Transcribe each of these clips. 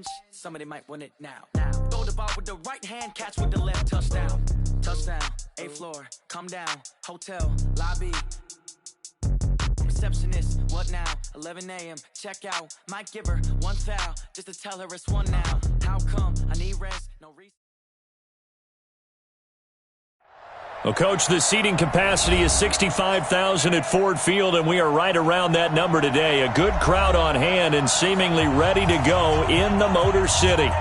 revenge, somebody might win it now. Throw the ball with the right hand, catch with the left, touchdown. Touchdown, 8th floor, come down, hotel, lobby. Receptionist, what now? 11 a.m., check out. Might give her one foul, just to tell her it's one now. How come? I need rest, no reason. Well, Coach, the seating capacity is 65,000 at Ford Field, and we are right around that number today. A good crowd on hand and seemingly ready to go in the Motor City.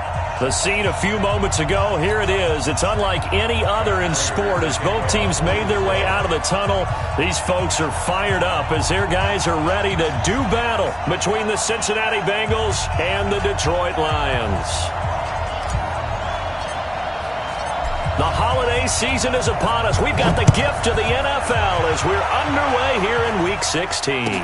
The scene a few moments ago, here it is. It's unlike any other in sport as both teams made their way out of the tunnel. These folks are fired up as their guys are ready to do battle between the Cincinnati Bengals and the Detroit Lions. The holiday season is upon us. We've got the gift of the NFL as we're underway here in Week 16.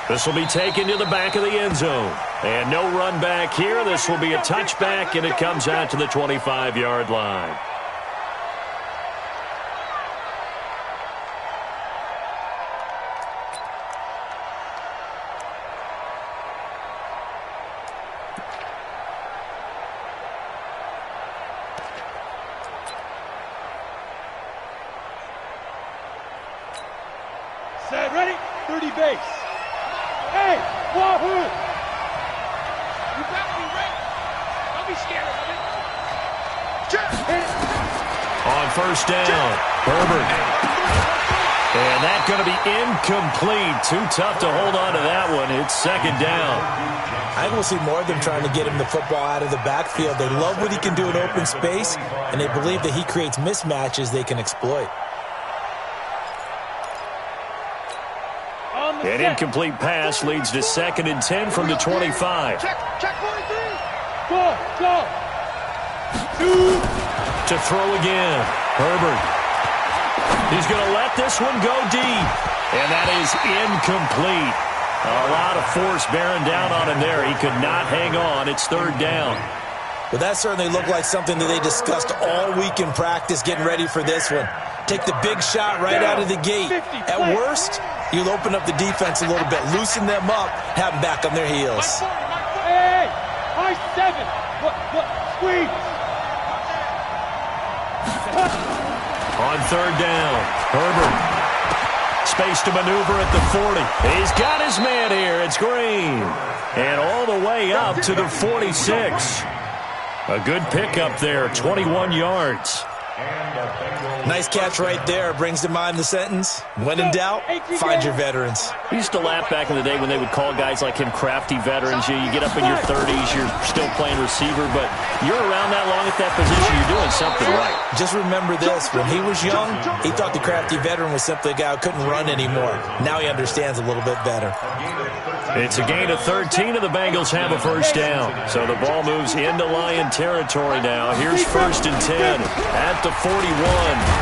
This will be taken to the back of the end zone. And no run back here. This will be a touchback, and it comes out to the 25-yard line. Set, ready? 30 base. Hey, wahoo! You better be ready. Don't be scared of it. On first down, Herbert. And that's going to be incomplete. Too tough to hold on to that one. It's second down. I think we'll see more of them trying to get him the football out of the backfield. They love what he can do in open space, and they believe that he creates mismatches they can exploit. An incomplete pass leads to 2nd and 10 from the 25. Check 43. Go. To throw again. Herbert. He's going to let this one go deep. And that is incomplete. A lot of force bearing down on him there. He could not hang on. It's 3rd down. Well, that certainly looked like something that they discussed all week in practice getting ready for this one. Take the big shot right out of the gate. At worst, you'll open up the defense a little bit, loosen them up, have them back on their heels. Hey, high 7. Squeeze. On 3rd down, Herbert. Space to maneuver at the 40. He's got his man here. It's Green. And all the way up to the 46. A good pickup there, 21 yards. Nice catch right there. Brings to mind the sentence, when in doubt, find your veterans. We used to laugh back in the day when they would call guys like him crafty veterans. You get up in your 30s, you're still playing receiver, but you're around that long at that position, you're doing something right. Just remember this, when he was young, he thought the crafty veteran was simply a guy who couldn't run anymore. Now he understands a little bit better. It's a gain of 13, and the Bengals have a first down. So the ball moves into Lion territory now. Here's 1st and 10 at the 41.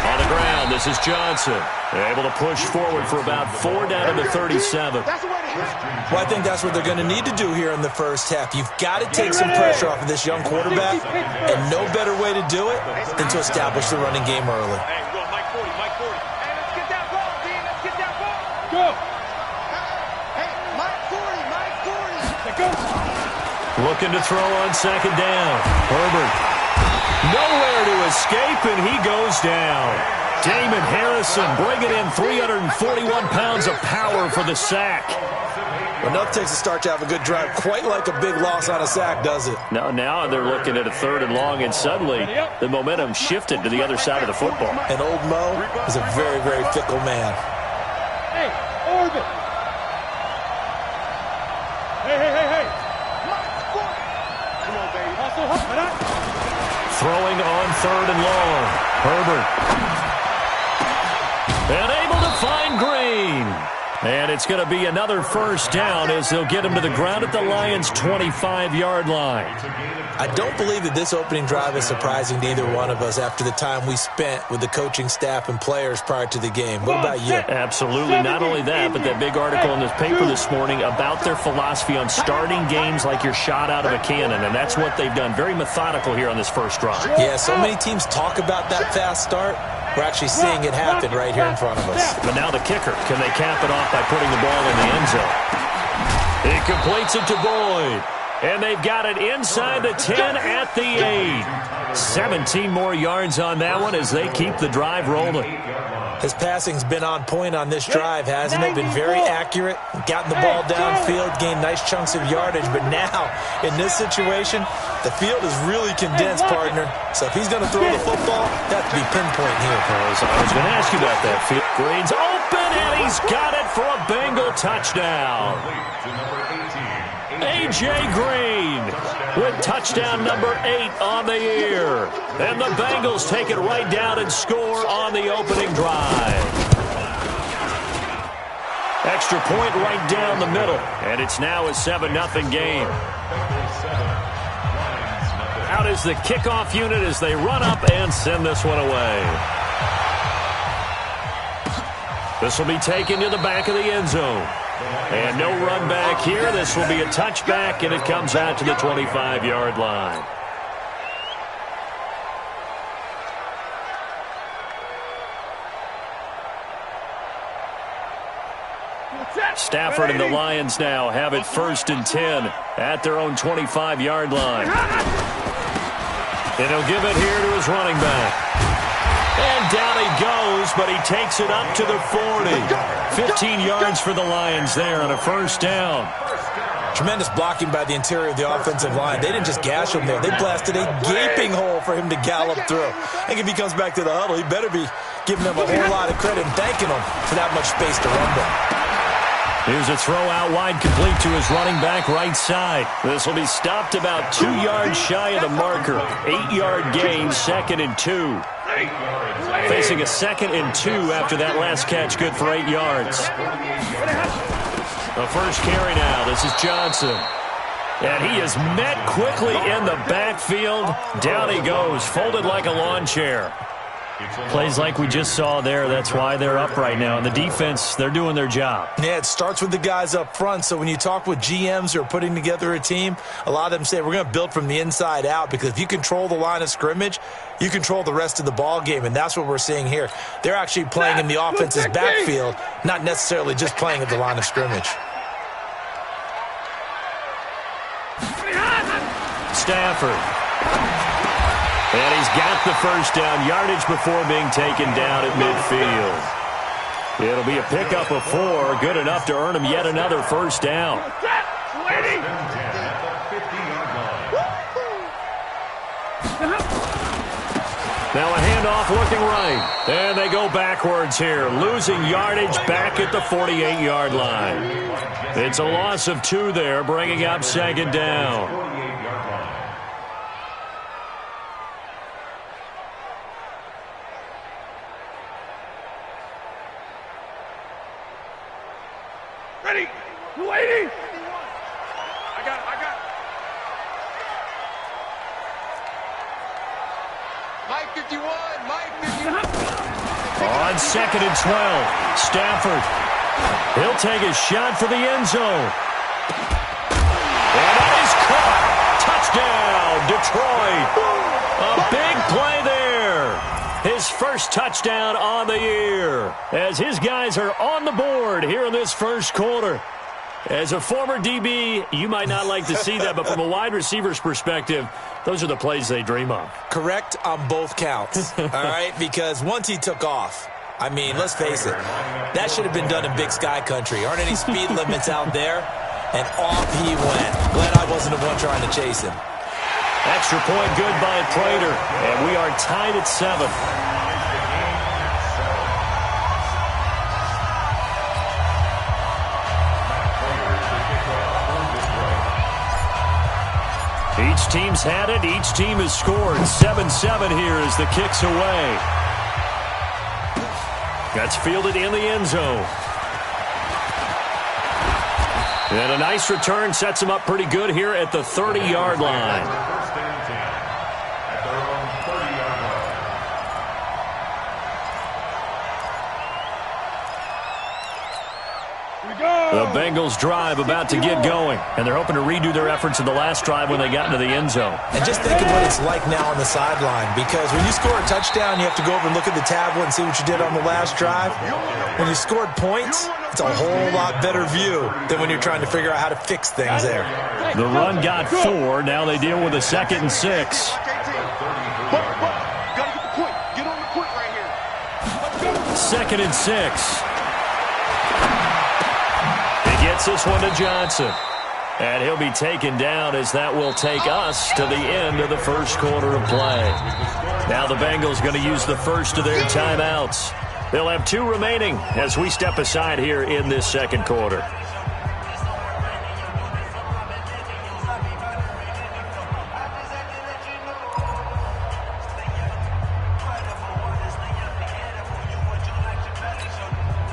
On the ground, this is Johnson. Able to push forward for about 4 down to the 37. Well, I think that's what they're going to need to do here in the first half. You've got to take some pressure off of this young quarterback, and no better way to do it than to establish the running game early. Hey, go, Mike 40. Hey, let's get that ball, team. Let's get that ball. Go. Hey, Mike 40. Go. Looking to throw on 2nd down. Herbert. Nowhere to escape, and he goes down. Damon Harrison bringing in 341 pounds of power for the sack. Well, enough takes a start to have a good drive. Quite like a big loss on a sack, does it? Now they're looking at a 3rd and long, and suddenly the momentum shifted to the other side of the football. And old Mo is a very, very fickle man. Hey, orbit. Hey. Come on, baby. Hustle. Throwing on 3rd and long. Herbert. And able to find Green. And it's going to be another first down as they'll get him to the ground at the Lions' 25-yard line. I don't believe that this opening drive is surprising to either one of us after the time we spent with the coaching staff and players prior to the game. What about you? Absolutely. Not only that, but that big article in this paper this morning about their philosophy on starting games like you're shot out of a cannon, and that's what they've done. Very methodical here on this first drive. Yeah, so many teams talk about that fast start. We're actually seeing it happen right here in front of us. But now the kicker. Can they cap it off by putting the ball in the end zone? He completes it to Boyd. And they've got it inside the 10 at the 8. 17 more yards on that one as they keep the drive rolling. His passing's been on point on this drive, hasn't it? Been very accurate, gotten the ball downfield, gained nice chunks of yardage. But now, in this situation, the field is really condensed, partner. So if he's going to throw the football, that has to be pinpoint here. I was going to ask you about that. Green's open, and he's got it for a Bengal touchdown. A.J. Green with touchdown number 8 on the year. And the Bengals take it right down and score on the opening drive. Extra point right down the middle. And it's now a 7-0 game. Out is the kickoff unit as they run up and send this one away. This will be taken to the back of the end zone. And no run back here. This will be a touchback, and it comes out to the 25-yard line. Stafford and the Lions now have it 1st and 10 at their own 25-yard line. And he'll give it here to his running back. And down he goes, but he takes it up to the 40. 15 yards for the Lions there on a 1st down. Tremendous blocking by the interior of the offensive line. They didn't just gash him there. They blasted a gaping hole for him to gallop through. I think if he comes back to the huddle, he better be giving them a whole lot of credit and thanking them for that much space to run them. Here's a throw out wide, complete to his running back right side. This will be stopped about 2 yards shy of the marker. 8-yard gain, 2nd and 2. Facing a 2nd and 2 after that last catch, good for 8 yards. The first carry now, this is Johnson. And he is met quickly in the backfield. Down he goes, folded like a lawn chair. Plays like we just saw there. That's why they're up right now. And the defense, they're doing their job. Yeah, it starts with the guys up front. So when you talk with GMs who are putting together a team, a lot of them say we're going to build from the inside out, because if you control the line of scrimmage, you control the rest of the ball game. And that's what we're seeing here. They're actually playing in the offense's backfield, not necessarily just playing at the line of scrimmage. Stafford. And he's got the 1st down, yardage before being taken down at midfield. It'll be a pickup of 4, good enough to earn him yet another 1st down. Now a handoff looking right. And they go backwards here, losing yardage back at the 48-yard line. It's a loss of 2 there, bringing up 2nd down. Ready? You waiting? I got it. Mike 51, Mike 51. On 2nd and 12, Stafford. He'll take a shot for the end zone. And that is caught. Touchdown, Detroit. A big play there. His first touchdown on the year, as his guys are on the board here in this first quarter. As a former DB, you might not like to see that, but from a wide receiver's perspective, those are the plays they dream of. Correct on both counts, all right? Because once he took off, I mean, let's face it, that should have been done in Big Sky Country. Aren't any speed limits out there? And off he went. Glad I wasn't the one trying to chase him. Extra point good by Prater, and we are tied at 7. Each team's had it. Each team has scored. 7-7 here as the kick's away. That's fielded in the end zone. And a nice return sets him up pretty good here at the 30-yard line. Here we go. The Bengals drive about to get going, and they're hoping to redo their efforts in the last drive when they got into the end zone. And just think of what it's like now on the sideline, because when you score a touchdown, you have to go over and look at the tablet and see what you did on the last drive. When you scored points, it's a whole lot better view than when you're trying to figure out how to fix things there. The run got 4. Now they deal with a 2nd and 6. Second and 6. He gets this one to Johnson. And he'll be taken down as that will take us to the end of the first quarter of play. Now the Bengals going to use the first of their timeouts. They'll have 2 remaining as we step aside here in this second quarter.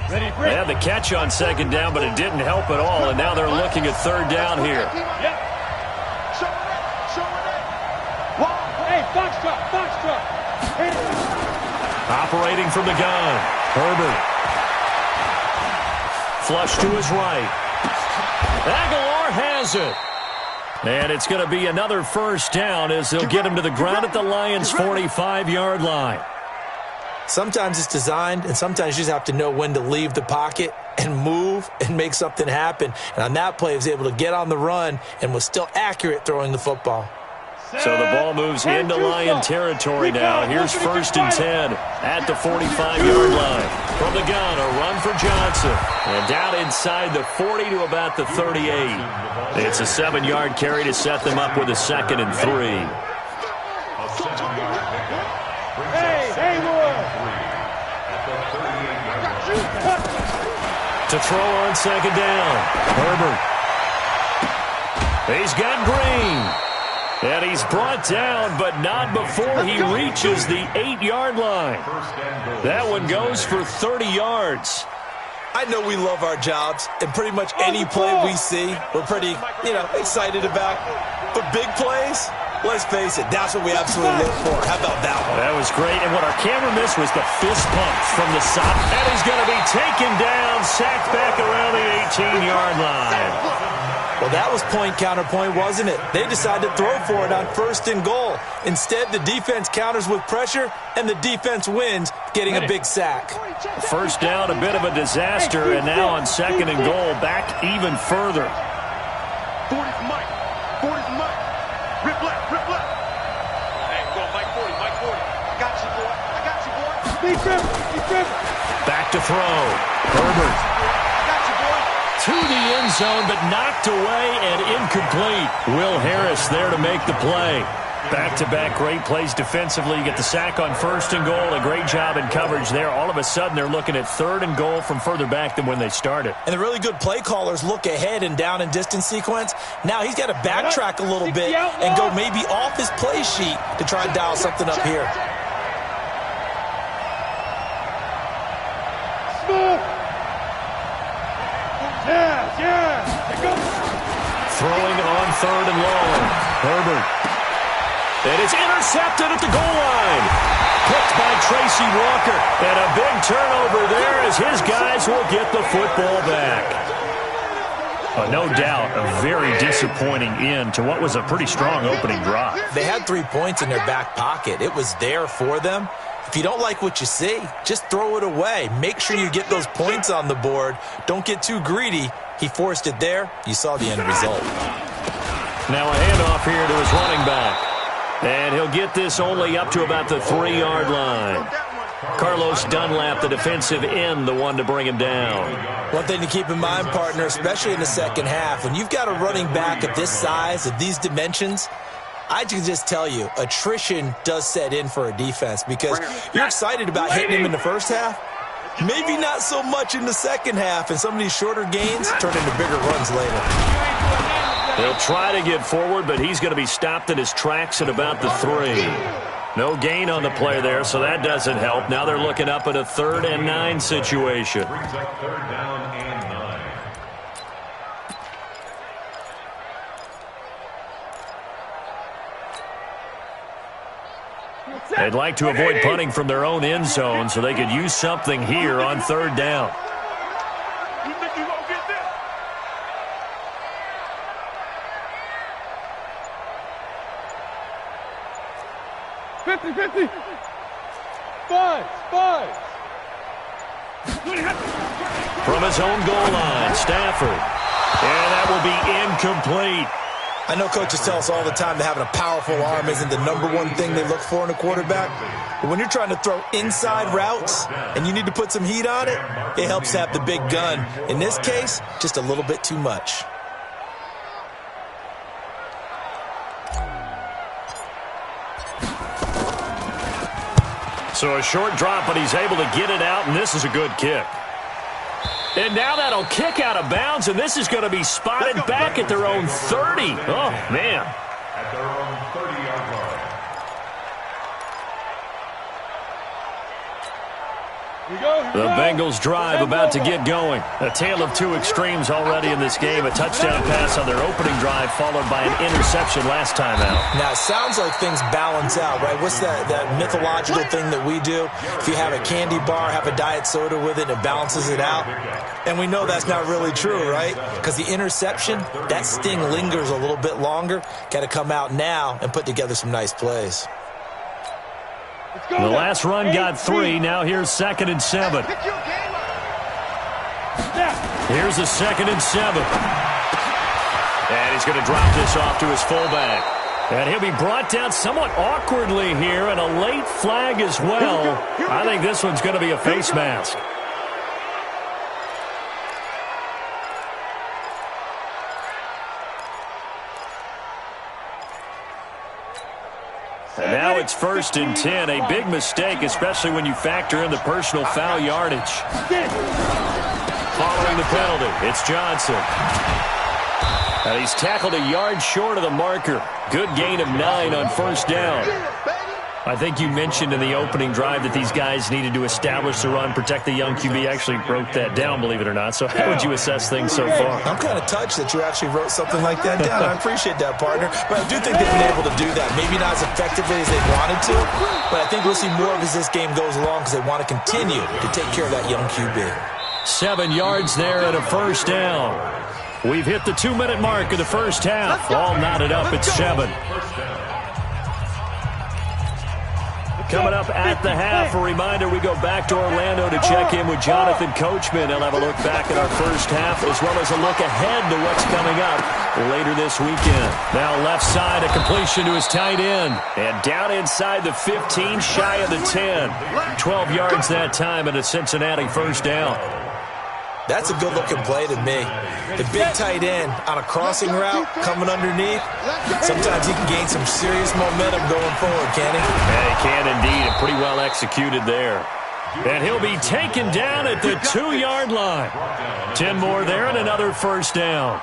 They had the catch on second down, but it didn't help at all, and now they're looking at third down here. Hey, Foxtrot. Operating from the gun, Herbert. Flush to his right. Aguilar has it. And it's going to be another first down as they'll get him to the ground at the Lions' 45-yard line. Sometimes it's designed, and sometimes you just have to know when to leave the pocket and move and make something happen. And on that play, he was able to get on the run and was still accurate throwing the football. So the ball moves into Lion territory now. Here's 1st and 10 at the 45-yard line. From the gun, a run for Johnson. And down inside the 40 to about the 38. It's a 7-yard carry to set them up with a 2nd and 3. To throw on second down, Herbert. He's got Green. And he's brought down, but not before he reaches the 8-yard line. That one goes for 30 yards. I know we love our jobs, and pretty much any play we see, we're pretty, excited about. But big plays, let's face it, that's what we absolutely live for. How about that one? That was great, and what our camera missed was the fist pump from the side. And he's going to be taken down, sacked back around the 18-yard line. Well, that was point-counterpoint, wasn't it? They decided to throw for it on 1st and goal. Instead, the defense counters with pressure, and the defense wins, getting a big sack. First down, a bit of a disaster, and now on 2nd and goal, back even further. 40's Mike. Rip left. Hey, go, Mike 40. I got you, boy. Deep grip. Back to throw. Herbert. To the end zone, but knocked away and incomplete. Will Harris there to make the play. Back-to-back great plays defensively. You get the sack on 1st and goal. A great job in coverage there. All of a sudden, they're looking at 3rd and goal from further back than when they started. And the really good play callers look ahead and down and distance sequence. Now he's got to backtrack a little bit and go maybe off his play sheet to try and dial something up here. Throwing on 3rd and long. Herbert. And it's intercepted at the goal line. Picked by Tracy Walker. And a big turnover there as his guys will get the football back. No doubt a very disappointing end to what was a pretty strong opening drive. They had 3 points in their back pocket. It was there for them. If you don't like what you see, just throw it away. Make sure you get those points on the board. Don't get too greedy. He forced it there. You saw the end result. Now a handoff here to his running back. And he'll get this only up to about the 3-yard line. Carlos Dunlap, the defensive end, the one to bring him down. One thing to keep in mind, partner, especially in the second half, when you've got a running back of this size, of these dimensions, I can just tell you, attrition does set in for a defense because you're excited about hitting him in the first half. Maybe not so much in the second half, and some of these shorter gains turn into bigger runs later. He'll try to get forward, but he's going to be stopped in his tracks at about the 3. No gain on the play there, so that doesn't help. Now they're looking up at a 3rd and 9 situation. They'd like to avoid punting from their own end zone so they could use something here on 3rd down. 50-50. Five. From his own goal line, Stafford. And that will be incomplete. I know coaches tell us all the time that having a powerful arm isn't the number one thing they look for in a quarterback. But when you're trying to throw inside routes and you need to put some heat on it, it helps to have the big gun. In this case, just a little bit too much. So a short drop, but he's able to get it out, and this is a good kick. And now that'll kick out of bounds, and this is going to be spotted back at their own 30. Oh, man. At their own 30-yard line. The Bengals drive about to get going. A tale of two extremes already in this game. A touchdown pass on their opening drive, followed by an interception last time out. Now, it sounds like things balance out, right? What's that mythological thing that we do? If you have a candy bar, have a diet soda with it, it balances it out. And we know that's not really true, right? Because the interception, that sting lingers a little bit longer. Got to come out now and put together some nice plays. The last run got 3. Now here's 2nd and 7. Here's a 2nd and 7. And he's going to drop this off to his fullback. And he'll be brought down somewhat awkwardly here, and a late flag as well. I think this one's going to be a face mask. And now it's 1st and 10. A big mistake, especially when you factor in the personal foul yardage. Following the penalty, it's Johnson. And he's tackled a yard short of the marker. Good gain of 9 on 1st down. I think you mentioned in the opening drive that these guys needed to establish the run, protect the young QB. Actually broke that down, believe it or not. So how would you assess things so far? I'm kind of touched that you actually wrote something like that down. I appreciate that, partner. But I do think they've been able to do that. Maybe not as effectively as they wanted to, but I think we'll see more of as this game goes along because they want to continue to take care of that young QB. 7 yards there and a 1st down. We've hit the 2-minute mark of the first half. All knotted up at 7. Coming up at the half, a reminder, we go back to Orlando to check in with Jonathan Coachman. He'll have a look back at our first half as well as a look ahead to what's coming up later this weekend. Now left side, a completion to his tight end. And down inside the 15, shy of the 10. 12 yards that time and a Cincinnati 1st down. That's a good-looking play to me. The big tight end on a crossing route coming underneath. Sometimes he can gain some serious momentum going forward, can he? Yeah, he can indeed, and pretty well executed there. And he'll be taken down at the 2-yard line. 10 more there and another 1st down.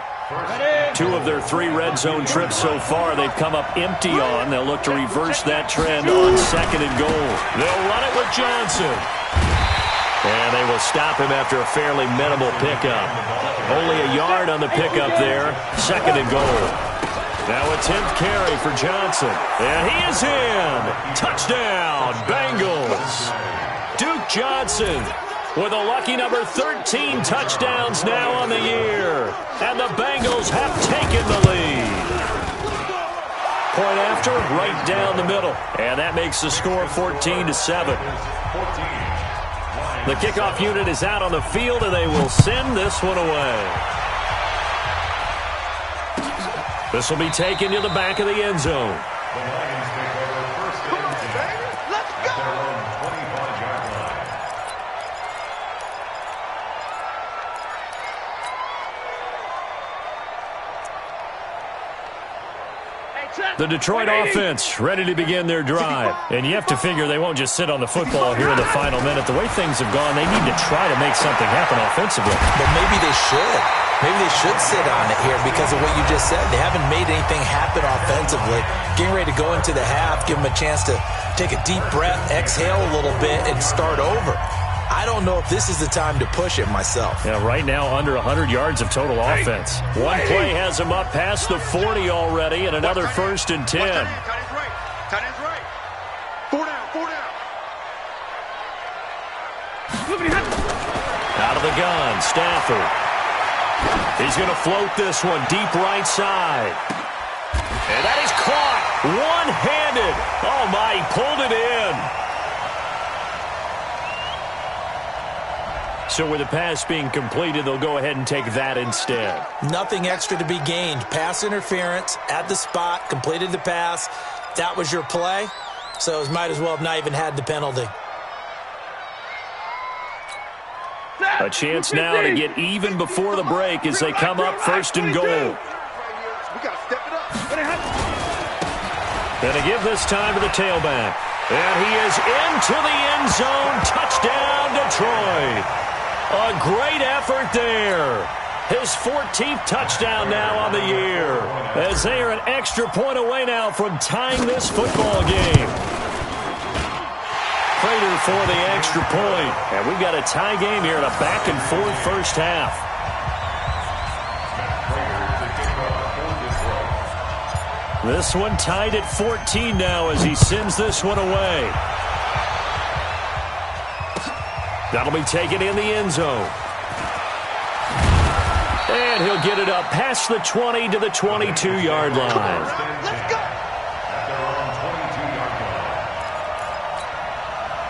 2 of their 3 red zone trips so far they've come up empty on. They'll look to reverse that trend on 2nd and goal. They'll run it with Johnson. And they will stop him after a fairly minimal pickup. Only a yard on the pickup there. 2nd and goal. Now a 10th carry for Johnson. And he is in. Touchdown, Bengals. Duke Johnson with a lucky number 13 touchdowns now on the year. And the Bengals have taken the lead. Point after, right down the middle. And that makes the score 14-7. The kickoff unit is out on the field, and they will send this one away. This will be taken to the back of the end zone. The Lions take over 1st and 10. Let's go! At their own 25-yard line. The Detroit offense ready to begin their drive. And you have to figure they won't just sit on the football here in the final minute. The way things have gone, they need to try to make something happen offensively. But maybe they should. Maybe they should sit on it here because of what you just said. They haven't made anything happen offensively. Getting ready to go into the half, give them a chance to take a deep breath, exhale a little bit, and start over. I don't know if this is the time to push it myself. Yeah, right now under 100 yards of total offense. One play has them up past the 40 already, and another 1st and 10. Tight end's right. 4 down. Out of the gun, Stafford. He's going to float this one deep right side. And that is caught. One-handed. Oh, my, he pulled it in. So with the pass being completed, they'll go ahead and take that instead. Nothing extra to be gained. Pass interference at the spot, completed the pass. That was your play, so it might as well have not even had the penalty. A chance now to get even before the break as they come up first and goal. We gotta step it up. Going to give this time to the tailback. And he is into the end zone. Touchdown, Detroit. A great effort there. His 14th touchdown now on the year, as they are an extra point away now from tying this football game. Prater for the extra point. And we've got a tie game here in a back-and-forth first half. This one tied at 14 now as he sends this one away. That'll be taken in the end zone. And he'll get it up past the 20 to the 22-yard line. Let's go.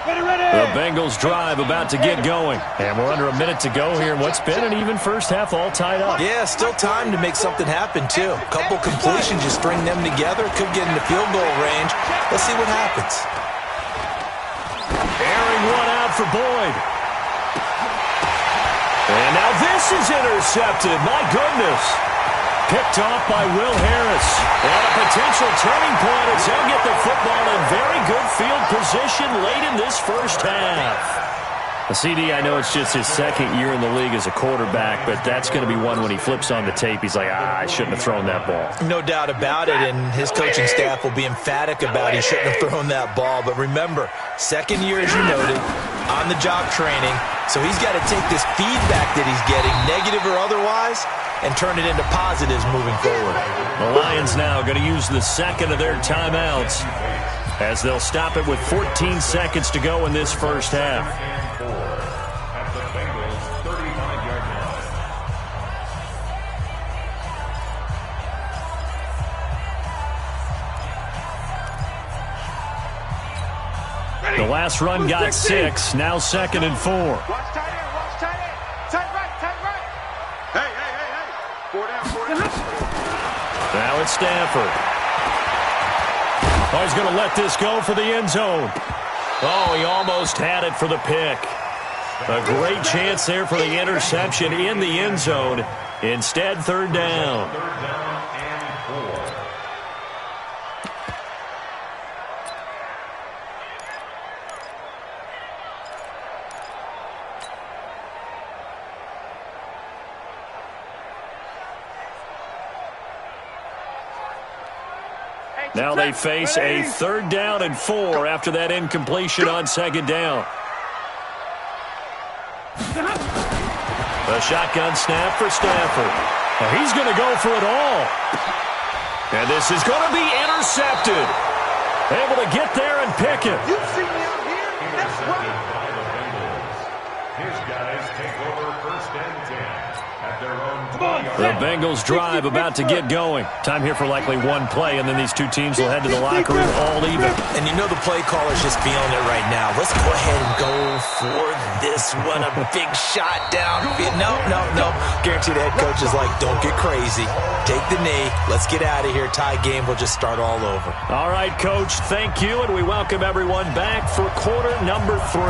The Bengals drive about to get going. And we're under a minute to go here in what's been an even first half, all tied up. Yeah, still time to make something happen, too. A couple completions, just string them together. Could get into field goal range. Let's see what happens. Airing one out for Boyd. And now this is intercepted. My goodness. Picked off by Will Harris. And a potential turning point as they'll get the football in very good field position late in this first half. CD, I know it's just his second year in the league as a quarterback, but that's going to be one when he flips on the tape. He's like, I shouldn't have thrown that ball. No doubt about it, and his coaching staff will be emphatic about he shouldn't have thrown that ball. But remember, second year, as you noted, on-the-job training, so he's got to take this feedback that he's getting, negative or otherwise, and turn it into positives moving forward. The Lions now going to use the second of their timeouts as they'll stop it with 14 seconds to go in this first half. At the Bengals' 35-yard line. The last run got 6, now 2nd and 4. Watch tight end, watch tight end. Tight right, tight right. Hey. 4 down. Now it's Stafford. Oh, he's going to let this go for the end zone. Oh, he almost had it for the pick. A great chance there for the interception in the end zone. Instead, third down. Third down and 4. Now they face a third down and 4 after that incompletion on second down. A shotgun snap for Stafford. Well, he's going to go for it all. And this is going to be intercepted. Able to get there and pick it. You see me out here? That's right. By the Bengals. His guys take over first and 10 at their own 20-yard The line. Bengals drive about to get going. Time here for likely one play, and then these two teams will head to the locker room all even. And you know the play caller's just feeling it right now. Let's go ahead and go for this one. A big shot down. No. Guarantee the head coach is like, don't get crazy. Take the knee. Let's get out of here. Tie game. We'll just start all over. All right, Coach, thank you, and we welcome everyone back for quarter number 3.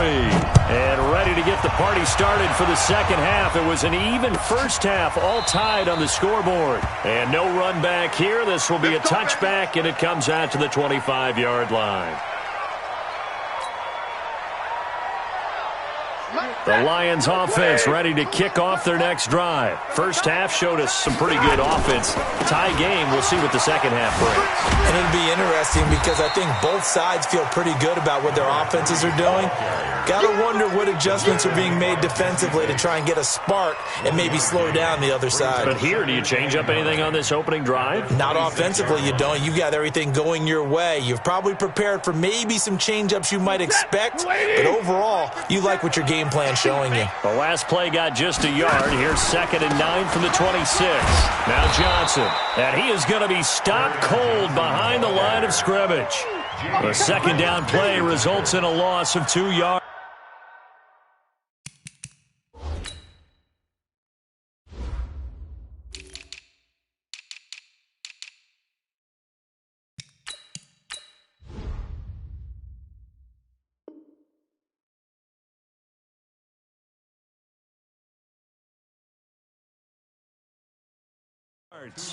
And ready to get the party started for the second half. It was an even first half, all tied on the scoreboard. And no run back here. This will be a touchback, and it comes out to the 25-yard line. The Lions offense ready to kick off their next drive. First half showed us some pretty good offense. Tie game, we'll see what the second half brings. And it'll be interesting because I think both sides feel pretty good about what their offenses are doing. Got to wonder what adjustments are being made defensively to try and get a spark and maybe slow down the other side. But here, do you change up anything on this opening drive? Not offensively, you don't. You got everything going your way. You've probably prepared for maybe some change-ups you might expect, but overall, you like what your game plan line showing you. The last play got just a yard. Here's 2nd and 9 from the 26. Now Johnson. And he is going to be stopped cold behind the line of scrimmage. The 2nd down play results in a loss of 2 yards.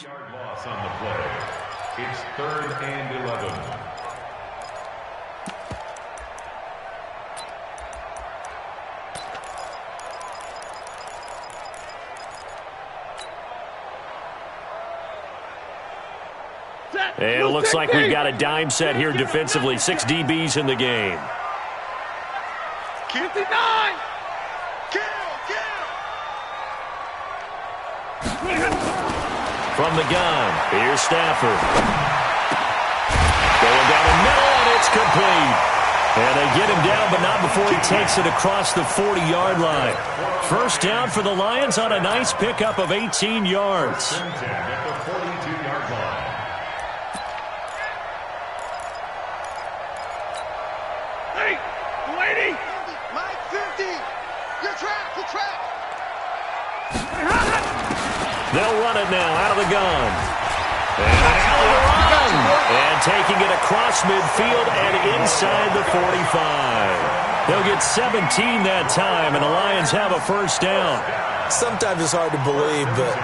Yard loss on the play. It's 3rd and 11. And it looks like we've got a dime set here defensively. 6 DBs in the game. 59! From the gun, here's Stafford. Going down the middle, and it's complete. And they get him down, but not before he takes it across the 40-yard line. First down for the Lions on a nice pickup of 18 yards. At the 42-yard line. Hey, lady! Mike 50! You're trapped! You're trapped! They'll run it now out of the gun. And a hell of a run. And taking it across midfield and inside the 45. They'll get 17 that time, and the Lions have a first down. Sometimes it's hard to believe, but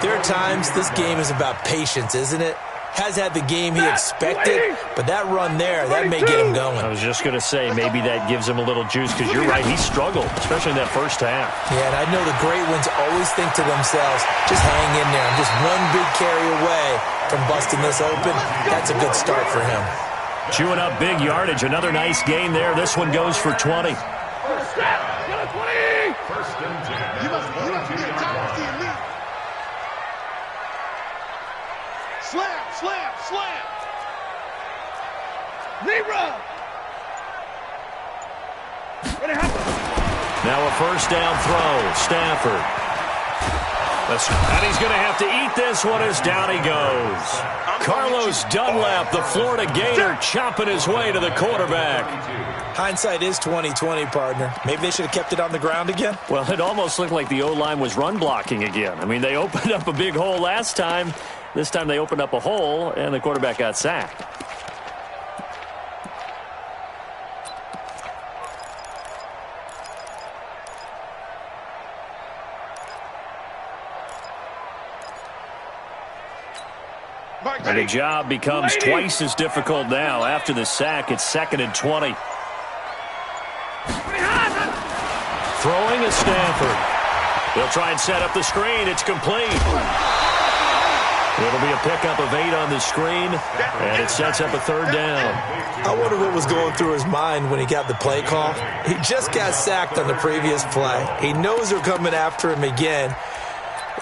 there are times this game is about patience, isn't it? Has had the game he expected, but that run there, that may get him going. I was just going to say, maybe that gives him a little juice, because you're right, he struggled, especially in that first half. Yeah, and I know the great ones always think to themselves, just hang in there. I'm just one big carry away from busting this open. That's a good start for him. Chewing up big yardage. Another nice gain there. This one goes for 20. First and 10. You must be a top to elite. Slam, slam, slam. Zero. Now a first down throw. Stafford. And he's going to have to eat this one as down he goes. Carlos Dunlap, the Florida Gator, chopping his way to the quarterback. Hindsight is 20/20, partner. Maybe they should have kept it on the ground again. Well, it almost looked like the O-line was run blocking again. I mean, they opened up a big hole last time. This time they opened up a hole, and the quarterback got sacked. And the job becomes twice as difficult now. After the sack, it's 2nd and 20. Throwing is Stafford. He'll try and set up the screen. It's complete. It'll be a pickup of 8 on the screen, and it sets up a 3rd down. I wonder what was going through his mind when he got the play call. He just got sacked on the previous play. He knows they're coming after him again.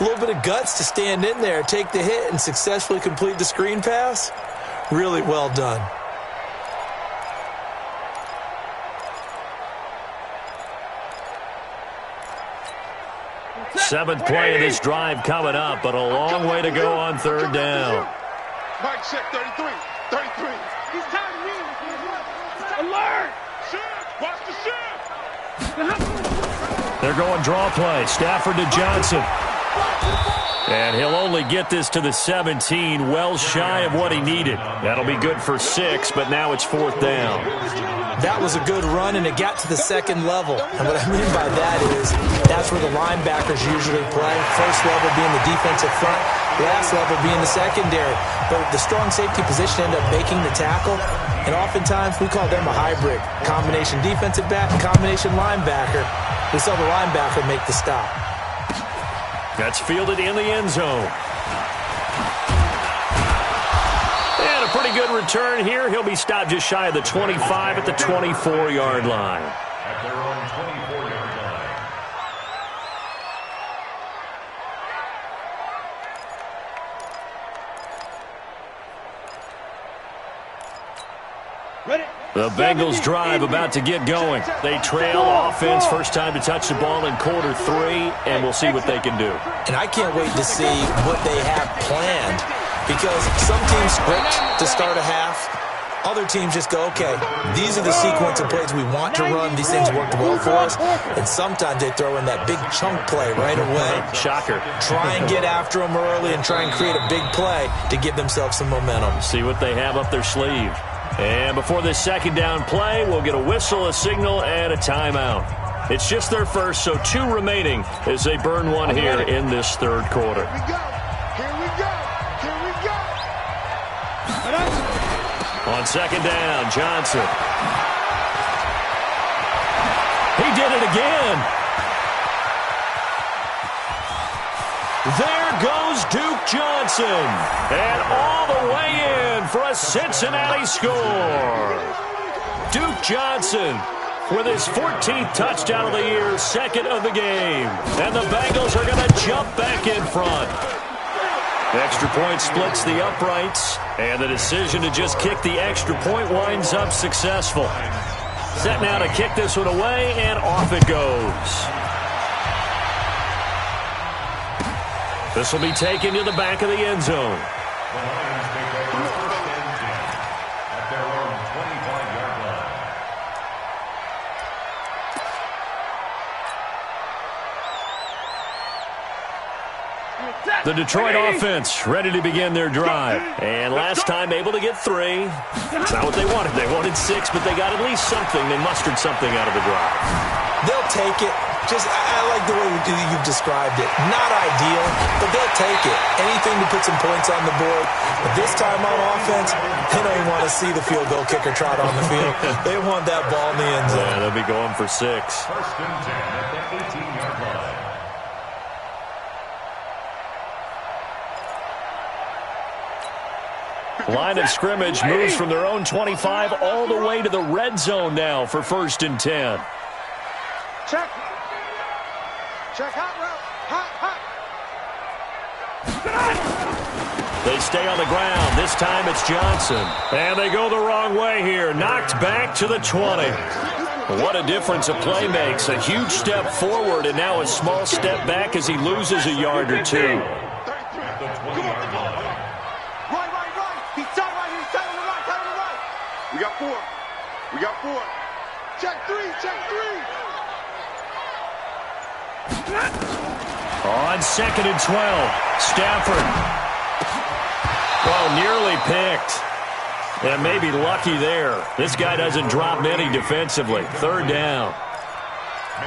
A little bit of guts to stand in there, take the hit, and successfully complete the screen pass. Really well done. Seventh play of this drive coming up, but a long way to go on 3rd down. Mike check 33. 33. He's tired of me. Alert! Shift. Watch the shift. They're going draw play. Stafford to Johnson. And he'll only get this to the 17, well shy of what he needed. That'll be good for 6, but now it's 4th down. That was a good run, and it got to the 2nd level. And what I mean by that is that's where the linebackers usually play. First level being the defensive front, last level being the secondary. But the strong safety position ended up making the tackle, and oftentimes we call them a hybrid. Combination defensive back, combination linebacker. We saw the linebacker make the stop. That's fielded in the end zone. And a pretty good return here. He'll be stopped just shy of the 25 at the 24-yard line. At their own 24-yard line. The Bengals drive about to get going. They trail offense, first time to touch the ball in quarter 3, and we'll see what they can do. And I can't wait to see what they have planned, because some teams script to start a half. Other teams just go, okay, these are the sequence of plays we want to run. These things worked well for us. And sometimes they throw in that big chunk play right away. Shocker. Try and get after them early and try and create a big play to give themselves some momentum. See what they have up their sleeve. And before this second down play, we'll get a whistle, a signal, and a timeout. It's just their first, so 2 remaining as they burn one here in this third quarter. Here we go. Here we go. Here we go. On second down, Johnson. He did it again. There goes Duke Johnson. And all the way in for a Cincinnati score. Duke Johnson with his 14th touchdown of the year, 2nd of the game. And the Bengals are going to jump back in front. The extra point splits the uprights, and the decision to just kick the extra point winds up successful. Set now to kick this one away, and off it goes. This will be taken to the back of the end zone. The Lions take over first and 10 at their own 25-yard line. The Detroit offense ready to begin their drive. And last time able to get 3. It's not what they wanted. They wanted 6, but they got at least something. They mustered something out of the drive. They'll take it. I like the way you've described it. Not ideal, but they'll take it. Anything to put some points on the board. But this time on offense, they don't even want to see the field goal kicker trot on the field. They want that ball in the end zone. Yeah, they'll be going for 6. First and 10 at the 18-yard line. Line of scrimmage moves from their own 25 all the way to the red zone now for first and 10. Check. Check hot route. Hot. They stay on the ground. This time it's Johnson. And they go the wrong way here. Knocked back to the 20. What a difference a play makes. A huge step forward and now a small step back as he loses a yard or 2. At the 20-yard line. Right. He's tight right here. He's tight on the right. We got 4. Check 3. On second and 12, Stafford. Oh, nearly picked. And maybe lucky there. This guy doesn't drop many defensively. Third down.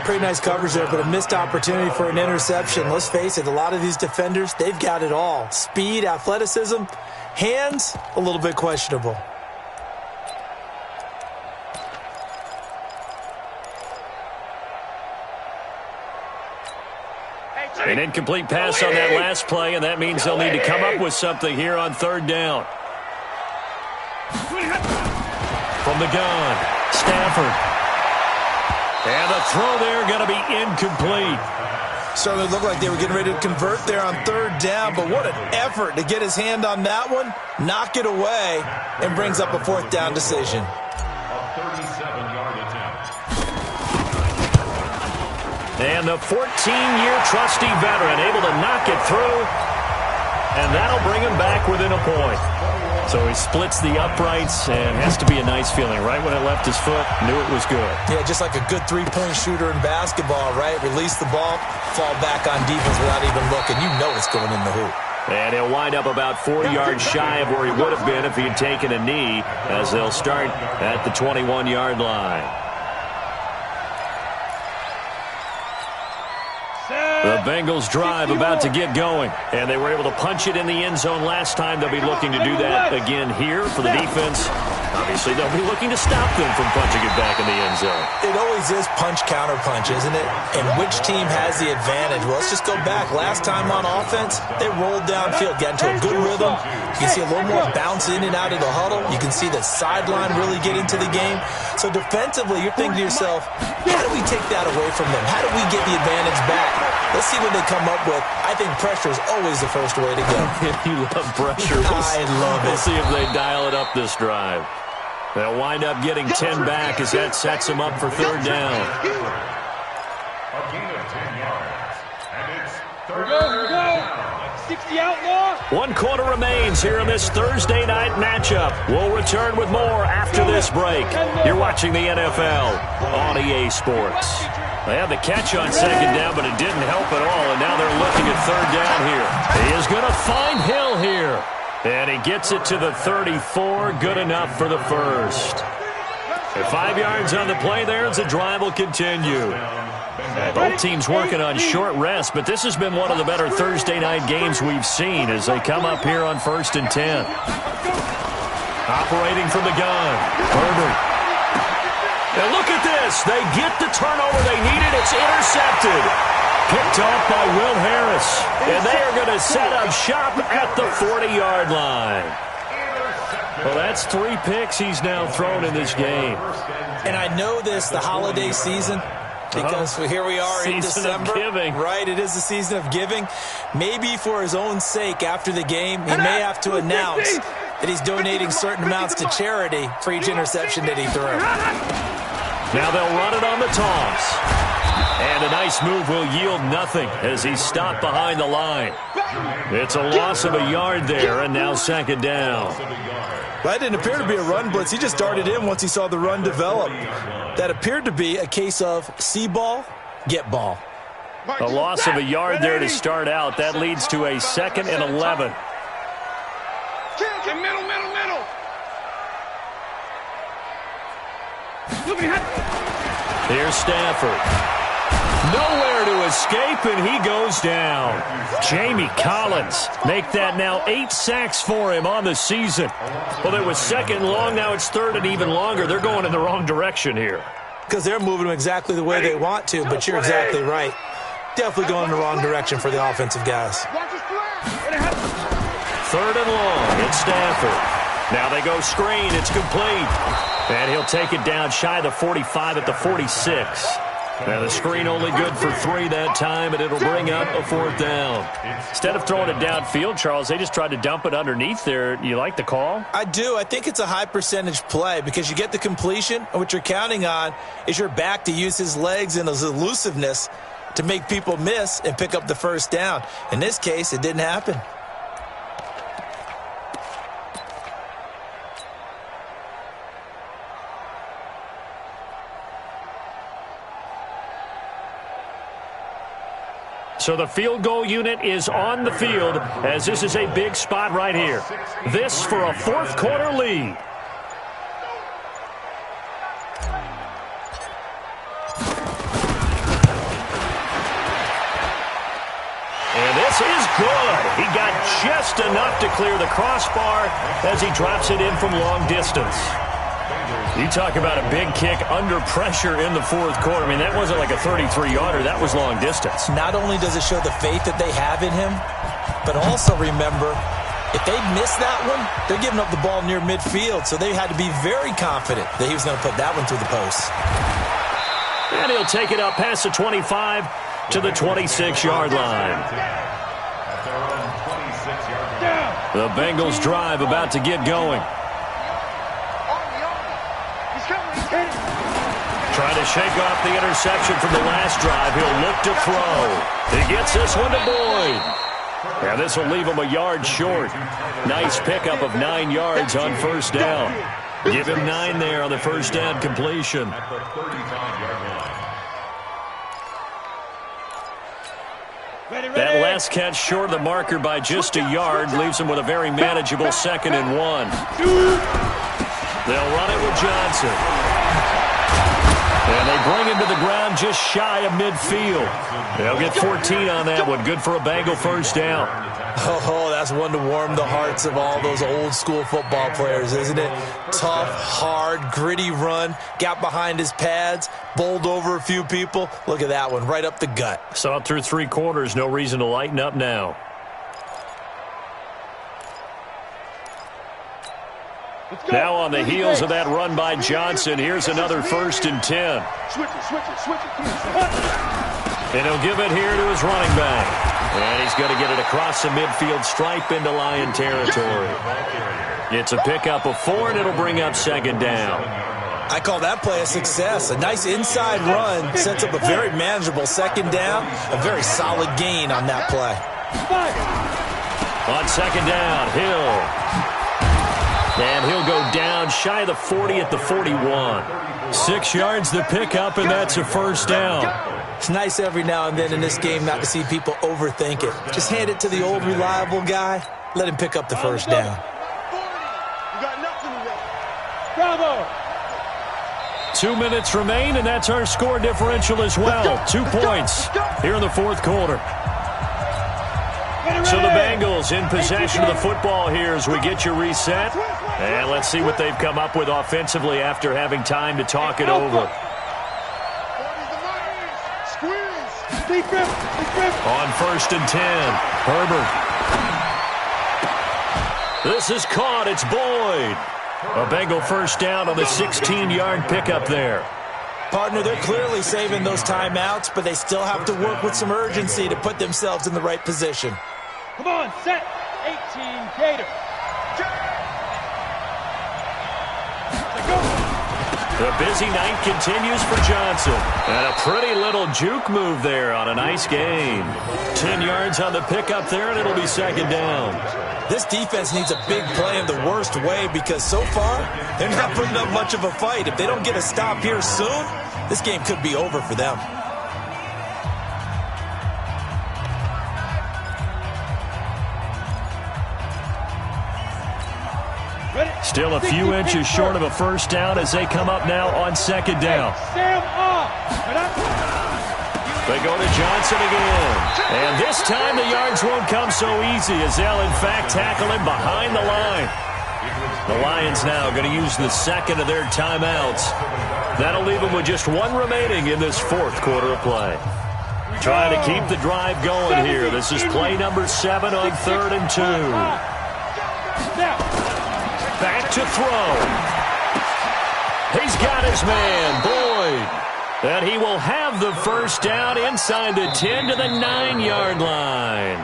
Pretty nice coverage there, but a missed opportunity for an interception. Let's face it, a lot of these defenders, they've got it all. Speed, athleticism, hands, a little bit questionable. An incomplete pass on that last play, and that means they'll need to come up with something here on third down. From the gun, Stafford. And the throw there going to be incomplete. Certainly looked like they were getting ready to convert there on third down, but what an effort to get his hand on that one, knock it away, and brings up a fourth down decision. A 37-yard attempt. And the 14-year trusty veteran able to knock it through, and that'll bring him back within a point. So he splits the uprights, and has to be a nice feeling. Right when it left his foot, knew it was good. Yeah, just like a good three-point shooter in basketball, right? Release the ball, fall back on defense without even looking. You know it's going in the hoop. And he'll wind up about 4 yards shy of where he would have been if he had taken a knee, as they'll start at the 21-yard line. The Bengals drive about to get going, and they were able to punch it in the end zone last time. They'll be looking to do that again here for the defense. Obviously, they'll be looking to stop them from punching it back in the end zone. It always is punch-counter-punch, isn't it? And which team has the advantage? Well, let's just go back. Last time on offense, they rolled downfield, got into a good rhythm. You can see a little more bounce in and out of the huddle. You can see the sideline really get into the game. So defensively, you're thinking to yourself, how do we take that away from them? How do we get the advantage back? Let's see what they come up with. I think pressure is always the first way to go. You love pressure. I love it. We'll see if they dial it up this drive. They'll wind up getting 10 back as that sets them up for third down. A gain of 10 yards. And it's Here we go. 60 outlaw. 1 quarter remains here in this Thursday night matchup. We'll return with more after this break. You're watching the NFL on EA Sports. They had the catch on second down, but it didn't help at all, and now they're looking at third down here. He is going to find Hill here. And he gets it to the 34. Good enough for the first. And 5 yards on the play there as the drive will continue. Both teams working on short rest, but this has been one of the better Thursday night games we've seen as they come up here on 1st and 10. Operating from the gun, Herbert. And look at this. They get the turnover they needed. It's intercepted. Picked off by Will Harris. And they are going to set up shop at the 40-yard line. Well, that's 3 picks he's now thrown in this game. And I know this, the holiday season, because here we are in December. Right, it is the season of giving. Maybe for his own sake after the game, he may have to announce that he's donating certain amounts to charity for each interception that he threw. Now they'll run it on the toss. And a nice move will yield nothing as he's stopped behind the line. It's a loss of a yard there, and now second down. That didn't appear to be a run blitz. He just darted in once he saw the run develop. That appeared to be a case of see ball, get ball. A loss of a yard there to start out. That leads to a 2nd and 11. Here's Stafford. Nowhere to escape, and he goes down. Jamie Collins make that now 8 sacks for him on the season. Well, it was 2nd and long. Now it's 3rd and even longer. They're going in the wrong direction here. Because they're moving them exactly the way they want to, but you're exactly right. Definitely going in the wrong direction for the offensive guys. 3rd and long. It's Stafford. Now they go screen. It's complete. And he'll take it down shy of the 45 at the 46. And the screen only good for 3 that time, and it'll bring up a 4th down. Instead of throwing it downfield, Charles, they just tried to dump it underneath there. You like the call? I do. I think it's a high percentage play because you get the completion, and what you're counting on is your back to use his legs and his elusiveness to make people miss and pick up the 1st down. In this case, it didn't happen. So the field goal unit is on the field as this is a big spot right here. This for a 4th quarter lead. And this is good. He got just enough to clear the crossbar as he drops it in from long distance. You talk about a big kick under pressure in the 4th quarter. I mean, that wasn't like a 33-yarder. That was long distance. Not only does it show the faith that they have in him, but also remember, if they miss that one, they're giving up the ball near midfield, so they had to be very confident that he was going to put that one through the post. And he'll take it up past the 25 to the 26-yard line. The Bengals drive about to get going. Trying to shake off the interception from the last drive. He'll look to throw. He gets this one to Boyd. And this will leave him a yard short. Nice pickup of 9 yards on 1st down. Give him 9 there on the 1st down completion. That last catch short of the marker by just a yard leaves him with a very manageable 2nd and 1. They'll run it with Johnson. And they bring him to the ground just shy of midfield. They'll get 14 on that one. Good for a Bengal 1st down. Oh, that's one to warm the hearts of all those old school football players, isn't it? Tough, hard, gritty run. Got behind his pads, bowled over a few people. Look at that one, right up the gut. Saw it through 3 quarters. No reason to lighten up now. Now on the heels of that run by Johnson, here's another 1st and 10. And he'll give it here to his running back. And he's going to get it across the midfield stripe into Lion territory. It's a pickup of 4, and it'll bring up second down. I call that play a success. A nice inside run sets up a very manageable second down. A very solid gain on that play. On second down, Hill. And he'll go down shy of the 40 at the 41. 6 yards the pickup, and that's a first down. It's nice every now and then in this game not to see people overthink it. Just hand it to the old reliable guy. Let him pick up the first down. You got nothing to do. Bravo! 2 minutes remain, and that's our score differential as well. 2 points here in the fourth quarter. So the Bengals in possession of the football here as we get you reset. And let's see what they've come up with offensively after having time to talk it over. On 1st and 10, Herbert. This is caught. It's Boyd. A Bengal first down on the 16-yard pickup there. Partner, they're clearly saving those timeouts, but they still have to work with some urgency to put themselves in the right position. Come on, set. 18, Gator. The busy night continues for Johnson. And a pretty little juke move there on a nice gain. 10 yards on the pickup there, and it'll be second down. This defense needs a big play in the worst way because so far, they're not putting up much of a fight. If they don't get a stop here soon, this game could be over for them. Still a few inches short of a first down as they come up now on second down. They go to Johnson again. And this time the yards won't come so easy as they'll in fact tackle him behind the line. The Lions now going to use the second of their timeouts. That'll leave them with just 1 remaining in this fourth quarter of play. Trying to keep the drive going here. This is play number 7 on 3rd and 2. Back to throw. He's got his man, Boyd. And he will have the first down inside the 10 to the 9-yard line.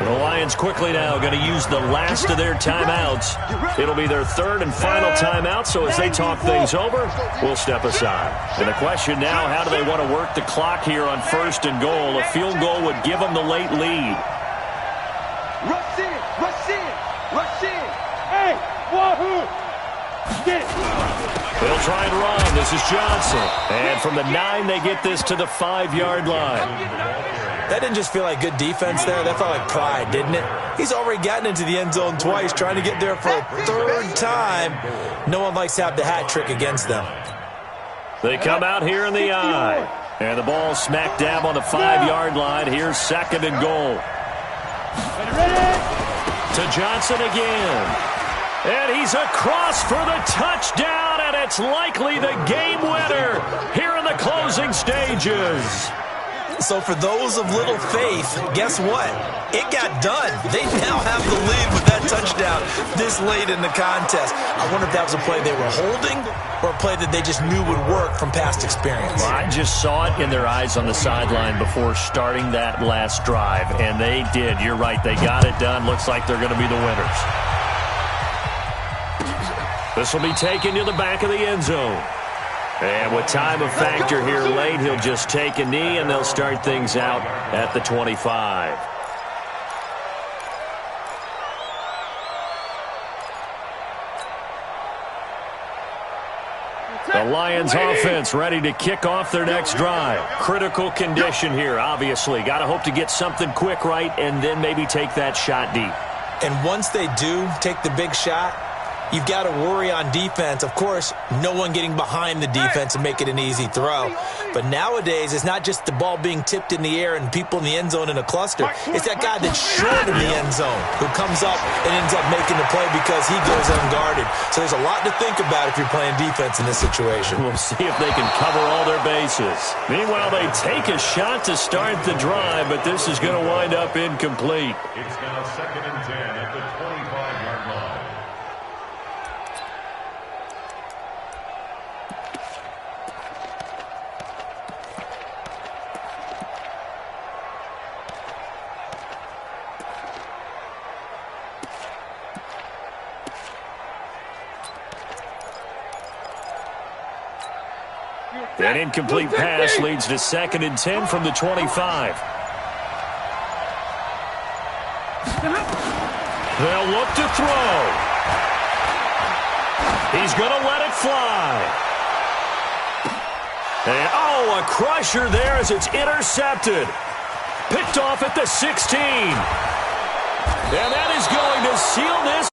The Lions quickly now going to use the last of their timeouts. It'll be their 3rd and final timeout, so as they talk things over, we'll step aside. And the question now, how do they want to work the clock here on 1st and goal? A field goal would give them the late lead. Rush in, rush in, rush in. Hey, wahoo! Get it. They'll try and run. This is Johnson. And from the 9, they get this to the 5-yard line. That didn't just feel like good defense there. That felt like pride, didn't it? He's already gotten into the end zone twice, trying to get there for a 3rd time. No one likes to have the hat trick against them. They come out here in the eye. And the ball smack dab on the 5-yard line. Here's 2nd and goal. To Johnson again. And he's across for the touchdown, and it's likely the game winner here in the closing stages. So for those of little faith, guess what? It got done. They now have the lead with that touchdown this late in the contest. I wonder if that was a play they were holding or a play that they just knew would work from past experience. Well, I just saw it in their eyes on the sideline before starting that last drive, and they did. You're right. They got it done. Looks like they're going to be the winners. This will be taken to the back of the end zone. And with time of factor here late, he'll just take a knee, and they'll start things out at the 25. The Lions offense ready to kick off their next drive. Critical condition here, obviously. Got to hope to get something quick right and then maybe take that shot deep. And once they do take the big shot, you've got to worry on defense. Of course, no one getting behind the defense and make it an easy throw. But nowadays, it's not just the ball being tipped in the air and people in the end zone in a cluster. It's that guy that's short of the end zone who comes up and ends up making the play because he goes unguarded. So there's a lot to think about if you're playing defense in this situation. We'll see if they can cover all their bases. Meanwhile, they take a shot to start the drive, but this is going to wind up incomplete. It's now 2nd and 10 at the 25-yard line. An incomplete pass leads to 2nd and 10 from the 25. They'll look to throw. He's going to let it fly. And, oh, a crusher there as it's intercepted. Picked off at the 16. And that is going to seal this.